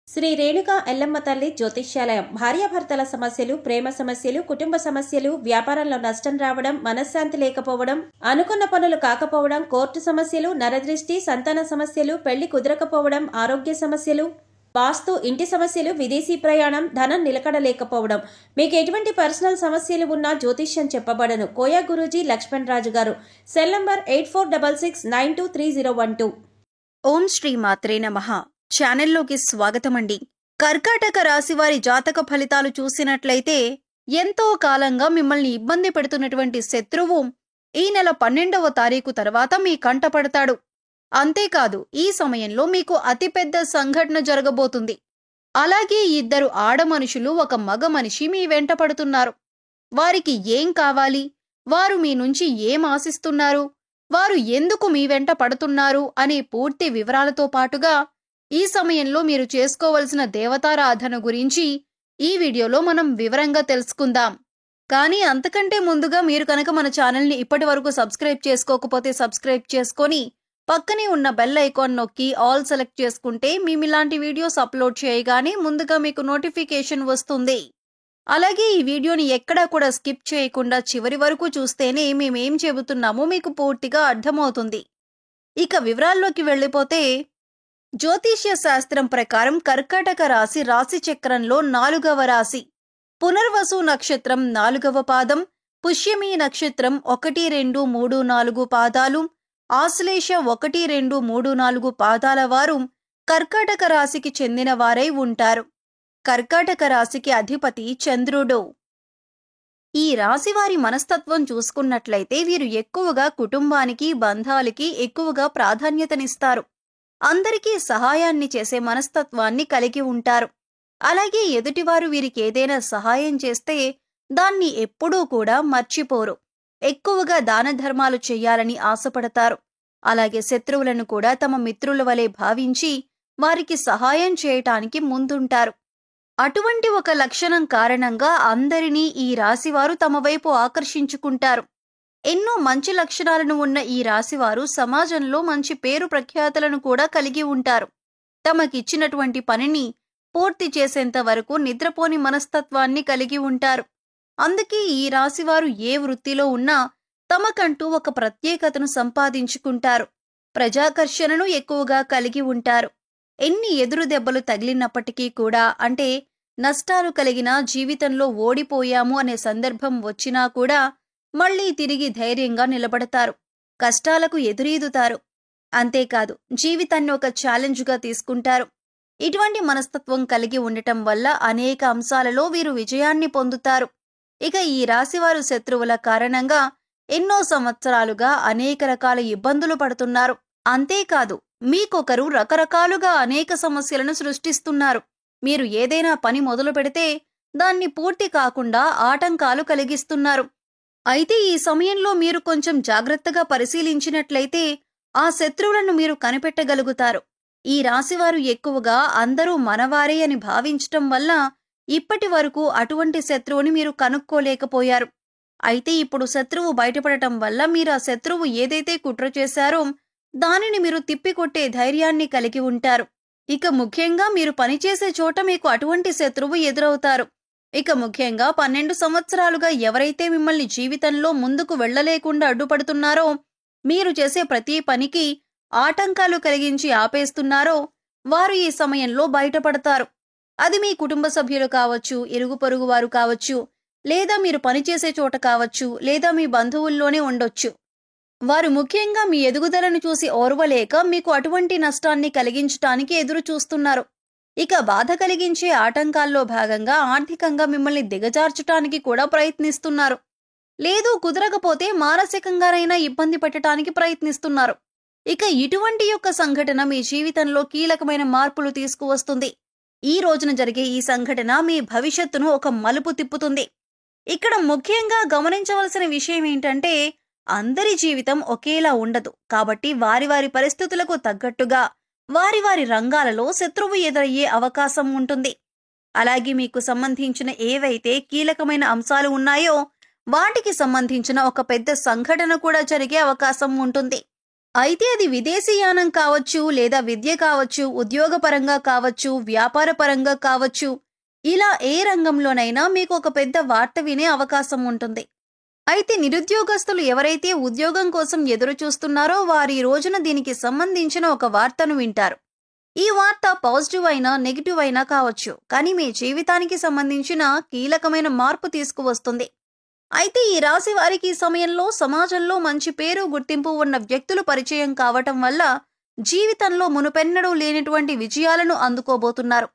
శ్రీ రేణుకా ఎల్లమ్మ తల్లి జ్యోతిష్యాలయం భార్యాభర్తల సమస్యలు, ప్రేమ సమస్యలు, కుటుంబ సమస్యలు, వ్యాపారంలో నష్టం రావడం, మనశ్శాంతి లేకపోవడం, అనుకున్న పనులు కాకపోవడం, కోర్టు సమస్యలు, నరదృష్టి, సంతాన సమస్యలు, పెళ్లి కుదరకపోవడం, ఆరోగ్య సమస్యలు, వాస్తు, ఇంటి సమస్యలు, విదేశీ ప్రయాణం, ధనం నిలకడలేకపోవడం, మీకు ఎటువంటి పర్సనల్ సమస్యలు ఉన్నా జ్యోతిష్యం చెప్పబడను. కోయా గురూజీ లక్ష్మణ్ రాజు గారు. Cell number 8466923012. ఓం శ్రీ మాత్రే నమః. ఛానల్లోకి స్వాగతమండి. కర్కాటక రాశి వారి జాతక ఫలితాలు చూసినట్లయితే ఎంతో కాలంగా మిమ్మల్ని ఇబ్బంది పెడుతున్నటువంటి శత్రువు ఈ నెల 12వ తారీఖు తర్వాత మీ కంటపడతాడు. అంతేకాదు, ఈ సమయంలో మీకు అతిపెద్ద సంఘటన జరగబోతుంది. అలాగే ఇద్దరు ఆడమనుషులు, ఒక మగ మనిషి మీ వెంట పడుతున్నారు. వారికి ఏం కావాలి, వారు మీ నుంచి ఏం ఆశిస్తున్నారు, వారు ఎందుకు మీ వెంట పడుతున్నారు అనే పూర్తి వివరాలతో పాటుగా ఈ సమయంలో మీరు చేసుకోవలసిన దేవతారాధన గురించి ఈ వీడియోలో మనం వివరంగా తెలుసుకుందాం. కానీ అంతకంటే ముందుగా మీరు కనుక మన ఛానల్ని ఇప్పటి వరకు సబ్స్క్రైబ్ చేసుకోకపోతే సబ్స్క్రైబ్ చేసుకొని పక్కనే ఉన్న బెల్ ఐకాన్ నొక్కి ఆల్ సెలెక్ట్ చేసుకుంటే మేమిలాంటి వీడియోస్ అప్లోడ్ చేయగానే ముందుగా మీకు నోటిఫికేషన్ వస్తుంది. అలాగే ఈ వీడియోని ఎక్కడా కూడా స్కిప్ చేయకుండా చివరి వరకు చూస్తేనే మేమేం చెబుతున్నామో మీకు పూర్తిగా అర్థమవుతుంది. ఇక వివరాల్లోకి వెళ్ళిపోతే, జ్యోతిష్య శాస్త్రం ప్రకారం కర్కాటక రాశి రాశి చక్రంలో 4వ రాశి. పునర్వసు నక్షత్రం 4వ పాదం, పుష్యమి నక్షత్రం 1, 2, 3, 4 పాదాలు, ఆశ్లేష 1, 2, 3, 4 పాదాల వారు కర్కాటక రాశికి చెందిన వారై ఉంటారు. కర్కాటక రాశికి అధిపతి చంద్రుడు. ఈ రాశి వారి మనస్తత్వం చూసుకున్నట్లయితే వీరు ఎక్కువగా కుటుంబానికి, బంధాలకి ఎక్కువగా ప్రాధాన్యతనిస్తారు. అందరికీ సహాయాన్ని చేసే మనస్తత్వాన్ని కలిగి ఉంటారు. అలాగే ఎదుటివారు వీరికి ఏదైనా సహాయం చేస్తే దాన్ని ఎప్పుడూ కూడా మర్చిపోరు. ఎక్కువగా దాన ధర్మాలు చెయ్యాలని ఆశపడతారు. అలాగే శత్రువులను కూడా తమ మిత్రుల వలె భావించి వారికి సహాయం చేయటానికి ముందుంటారు. అటువంటి ఒక లక్షణం కారణంగా అందరినీ ఈ రాశివారు తమ వైపు ఆకర్షించుకుంటారు. ఎన్నో మంచి లక్షణాలను ఉన్న ఈ రాశివారు సమాజంలో మంచి పేరు ప్రఖ్యాతులను కూడా కలిగి ఉంటారు. తమకిచ్చినటువంటి పనిని పూర్తి చేసేంత వరకు నిద్రపోని మనస్తత్వాన్ని కలిగి ఉంటారు. అందుకే ఈ రాశివారు ఏ వృత్తిలో ఉన్నా తమకంటూ ఒక ప్రత్యేకతను సంపాదించుకుంటారు. ప్రజాకర్షణను ఎక్కువగా కలిగి ఉంటారు. ఎన్ని ఎదురు దెబ్బలు తగిలినప్పటికీ కూడా, అంటే నష్టాలు కలిగినా, జీవితంలో ఓడిపోయాము అనే సందర్భం వచ్చినా కూడా మళ్లీ తిరిగి ధైర్యంగా నిలబడతారు. కష్టాలకు ఎదురీదుతారు. అంతేకాదు, జీవితాన్ని ఒక ఛాలెంజ్గా తీసుకుంటారు. ఇటువంటి మనస్తత్వం కలిగి ఉండటం వల్ల అనేక అంశాలలో వీరు విజయాన్ని పొందుతారు. ఇక ఈ రాశివారు శత్రువుల కారణంగా ఎన్నో సంవత్సరాలుగా అనేక రకాల ఇబ్బందులు పడుతున్నారు. అంతేకాదు, మీకొకరు రకరకాలుగా అనేక సమస్యలను సృష్టిస్తున్నారు. మీరు ఏదైనా పని మొదలు పెడితే దాన్ని పూర్తి కాకుండా ఆటంకాలు కలిగిస్తున్నారు. అయితే ఈ సమయంలో మీరు కొంచెం జాగ్రత్తగా పరిశీలించినట్లయితే ఆ శత్రువులను మీరు కనిపెట్టగలుగుతారు. ఈ రాశివారు ఎక్కువగా అందరూ మనవారే అని భావించటం వల్ల ఇప్పటి వరకు అటువంటి శత్రువుని మీరు కనుక్కోలేకపోయారు. అయితే ఇప్పుడు శత్రువు బయటపడటం వల్ల మీరు ఆ శత్రువు ఏదైతే కుట్ర చేశారో దానిని మీరు తిప్పికొట్టే ధైర్యాన్ని కలిగి ఉంటారు. ఇక ముఖ్యంగా మీరు పనిచేసే చోట మీకు అటువంటి శత్రువు ఎదురవుతారు. ఇక ముఖ్యంగా 12 సంవత్సరాలుగా ఎవరైతే మిమ్మల్ని జీవితంలో ముందుకు వెళ్లలేకుండా అడ్డుపడుతున్నారో, మీరు చేసే ప్రతి పనికి ఆటంకాలు కలిగించి ఆపేస్తున్నారో వారు ఈ సమయంలో బయటపడతారు. అది మీ కుటుంబ సభ్యులు కావచ్చు, ఇరుగు పొరుగు వారు కావచ్చు, లేదా మీరు పనిచేసే చోట కావచ్చు, లేదా మీ బంధువుల్లోనే ఉండొచ్చు. వారు ముఖ్యంగా మీ ఎదుగుదలను చూసి ఓర్వలేక మీకు అటువంటి నష్టాన్ని కలిగించటానికి ఎదురు చూస్తున్నారు. ఇక బాధ కలిగించే ఆటంకాల్లో భాగంగా ఆర్థికంగా మిమ్మల్ని దిగజార్చటానికి కూడా ప్రయత్నిస్తున్నారు. లేదు కుదరకపోతే మానసికంగానైనా ఇబ్బంది పెట్టడానికి ప్రయత్నిస్తున్నారు. ఇక ఇటువంటి యొక్క సంఘటన మీ జీవితంలో కీలకమైన మార్పులు తీసుకువస్తుంది. ఈ రోజున జరిగే ఈ సంఘటన మీ భవిష్యత్తును ఒక మలుపు తిప్పుతుంది. ఇక్కడ ముఖ్యంగా గమనించవలసిన విషయం ఏంటంటే, అందరి జీవితం ఒకేలా ఉండదు. కాబట్టి వారి వారి పరిస్థితులకు తగ్గట్టుగా వారి వారి రంగాలలో శత్రువు ఎదురయ్యే అవకాశం ఉంటుంది. అలాగే మీకు సంబంధించిన ఏవైతే కీలకమైన అంశాలు ఉన్నాయో వాటికి సంబంధించిన ఒక పెద్ద సంఘటన కూడా జరిగే అవకాశం ఉంటుంది. అయితే అది విదేశీయానం కావచ్చు, లేదా విద్య కావచ్చు, ఉద్యోగపరంగా కావచ్చు, వ్యాపారపరంగా కావచ్చు, ఇలా ఏ రంగంలోనైనా మీకు ఒక పెద్ద వార్త వినే అవకాశం ఉంటుంది. అయితే నిరుద్యోగస్తులు ఎవరైతే ఉద్యోగం కోసం ఎదురు చూస్తున్నారో వారు ఈ రోజున దీనికి సంబంధించిన ఒక వార్తను వింటారు. ఈ వార్త పాజిటివ్ అయినా నెగిటివ్ అయినా కావచ్చు, కానీ మీ జీవితానికి సంబంధించిన కీలకమైన మార్పు తీసుకువస్తుంది. అయితే ఈ రాశి వారికి ఈ సమయంలో సమాజంలో మంచి పేరు గుర్తింపు ఉన్న వ్యక్తులు పరిచయం కావటం వల్ల జీవితంలో మునుపెన్నడూ లేనటువంటి విజయాలను అందుకోబోతున్నారు.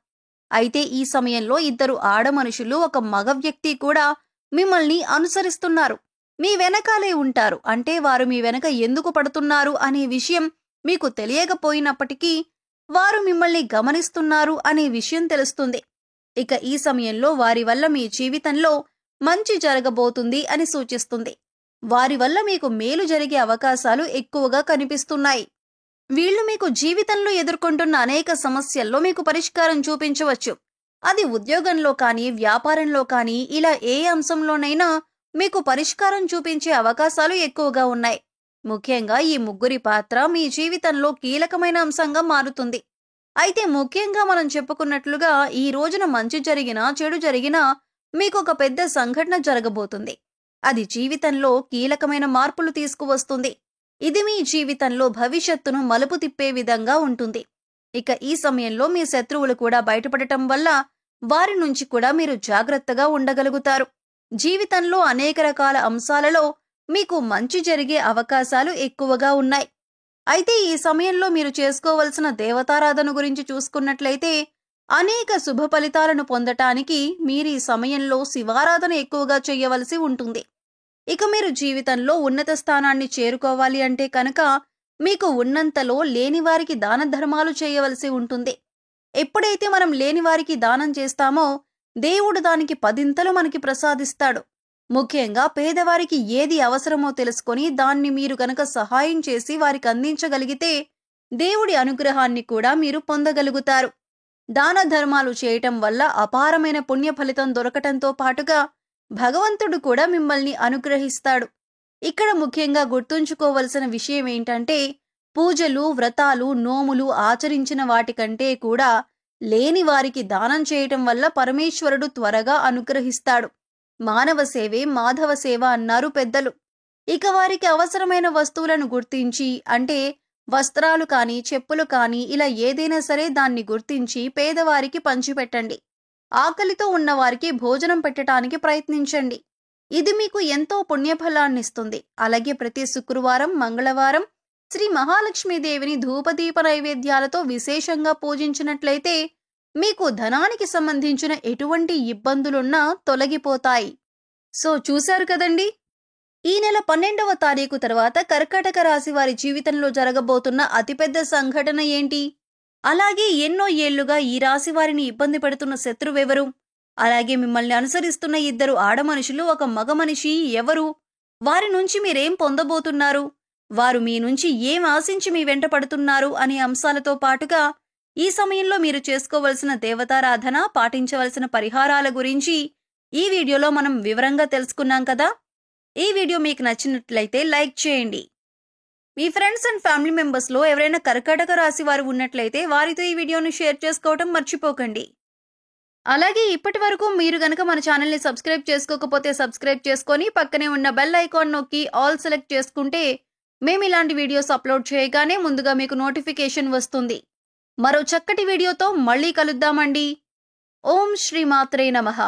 అయితే ఈ సమయంలో ఇద్దరు ఆడమనుషులు ఒక మగ వ్యక్తి కూడా మిమ్మల్ని అనుసరిస్తున్నారు. మీ వెనకాలే ఉంటారు. అంటే వారు మీ వెనక ఎందుకు పడుతున్నారు అనే విషయం మీకు తెలియకపోయినప్పటికీ వారు మిమ్మల్ని గమనిస్తున్నారు అనే విషయం తెలుస్తుంది. ఇక ఈ సమయంలో వారి వల్ల మీ జీవితంలో మంచి జరగబోతుంది అని సూచిస్తుంది. వారి వల్ల మీకు మేలు జరిగే అవకాశాలు ఎక్కువగా కనిపిస్తున్నాయి. వీళ్ళు మీకు జీవితంలో ఎదుర్కొంటున్న అనేక సమస్యల్లో మీకు పరిష్కారం చూపించవచ్చు. అది ఉద్యోగంలో కానీ, వ్యాపారంలో కానీ, ఇలా ఏ అంశంలోనైనా మీకు పరిష్కారం చూపించే అవకాశాలు ఎక్కువగా ఉన్నాయి. ముఖ్యంగా ఈ ముగ్గురి పాత్ర మీ జీవితంలో కీలకమైన అంశంగా మారుతుంది. అయితే ముఖ్యంగా మనం చెప్పుకున్నట్లుగా ఈ రోజున మంచి జరిగినా, చెడు జరిగినా మీకు ఒక పెద్ద సంఘటన జరగబోతుంది. అది జీవితంలో కీలకమైన మార్పులు తీసుకువస్తుంది. ఇది మీ జీవితంలో భవిష్యత్తును మలుపు తిప్పే విధంగా ఉంటుంది. ఇక ఈ సమయంలో మీ శత్రువులు కూడా బయటపడటం వల్ల వారి నుంచి కూడా మీరు జాగ్రత్తగా ఉండగలుగుతారు. జీవితంలో అనేక రకాల అంశాలలో మీకు మంచి జరిగే అవకాశాలు ఎక్కువగా ఉన్నాయి. అయితే ఈ సమయంలో మీరు చేసుకోవలసిన దేవతారాధన గురించి చూసుకున్నట్లయితే అనేక శుభ ఫలితాలను పొందటానికి మీరు ఈ సమయంలో శివారాధన ఎక్కువగా చేయవలసి ఉంటుంది. ఇక మీరు జీవితంలో ఉన్నత స్థానాన్ని చేరుకోవాలి అంటే కనుక మీకు ఉన్నంతలో లేని వారికి దాన ధర్మాలు చేయవలసి ఉంటుంది. ఎప్పుడైతే మనం లేని వారికి దానం చేస్తామో దేవుడు దానికి 10 మనకి ప్రసాదిస్తాడు. ముఖ్యంగా పేదవారికి ఏది అవసరమో తెలుసుకొని దాన్ని మీరు గనక సహాయం చేసి వారికి అందించగలిగితే దేవుడి అనుగ్రహాన్ని కూడా మీరు పొందగలుగుతారు. దాన ధర్మాలు చేయటం వల్ల అపారమైన పుణ్య ఫలితం దొరకటంతో పాటుగా భగవంతుడు కూడా మిమ్మల్ని అనుగ్రహిస్తాడు. ఇక్కడ ముఖ్యంగా గుర్తుంచుకోవలసిన విషయం ఏంటంటే పూజలు, వ్రతాలు, నోములు ఆచరించిన వాటికంటే కూడా లేని వారికి దానం చేయటం వల్ల పరమేశ్వరుడు త్వరగా అనుగ్రహిస్తాడు. మానవ సేవే మాధవ సేవ అన్నారు పెద్దలు. ఇక వారికి అవసరమైన వస్తువులను గుర్తించి, అంటే వస్త్రాలు కానీ, చెప్పులు కానీ, ఇలా ఏదైనా సరే దాన్ని గుర్తించి పేదవారికి పంచిపెట్టండి. ఆకలితో ఉన్నవారికి భోజనం పెట్టడానికి ప్రయత్నించండి. ఇది మీకు ఎంతో పుణ్యఫలాన్నిస్తుంది. అలాగే ప్రతి శుక్రవారం, మంగళవారం శ్రీ మహాలక్ష్మీదేవిని ధూపదీప నైవేద్యాలతో విశేషంగా పూజించినట్లయితే మీకు ధనానికి సంబంధించిన ఎటువంటి ఇబ్బందులున్నా తొలగిపోతాయి. సో చూశారు కదండి, ఈ నెల 12వ తారీఖు తర్వాత కర్కాటక రాశి వారి జీవితంలో జరగబోతున్న అతిపెద్ద సంఘటన ఏంటి? అలాగే ఎన్నో ఏళ్లుగా ఈ రాశి వారిని ఇబ్బంది పెడుతున్న శత్రువెవరు? అలాగే మిమ్మల్ని అనుసరిస్తున్న ఇద్దరు ఆడమనుషులు, ఒక మగ మనిషి ఎవరు? వారి నుంచి మీరేం పొందబోతున్నారు? వారు మీ నుంచి ఏం ఆశించి మీ వెంట పడుతున్నారు అనే అంశాలతో పాటుగా ఈ సమయంలో మీరు చేసుకోవలసిన దేవతారాధన, పాటించవలసిన పరిహారాల గురించి ఈ వీడియోలో మనం వివరంగా తెలుసుకున్నాం కదా. ఈ వీడియో మీకు నచ్చినట్లయితే లైక్ చేయండి. మీ ఫ్రెండ్స్ అండ్ ఫ్యామిలీ మెంబర్స్లో ఎవరైనా కర్కాటక రాశి వారు ఉన్నట్లయితే వారితో ఈ వీడియోను షేర్ చేసుకోవడం మర్చిపోకండి. అలాగే ఇప్పటి వరకు మీరు గనక మన ఛానల్ని సబ్స్క్రైబ్ చేసుకోకపోతే సబ్స్క్రైబ్ చేసుకొని పక్కనే ఉన్న బెల్ ఐకాన్ నొక్కి ఆల్ సెలెక్ట్ చేసుకుంటే మేము ఇలాంటి వీడియోస్ అప్లోడ్ చేయగానే ముందుగా మీకు నోటిఫికేషన్ వస్తుంది. మరో చక్కటి వీడియోతో మళ్ళీ కలుద్దామండి. ఓం శ్రీ మాత్రే నమః.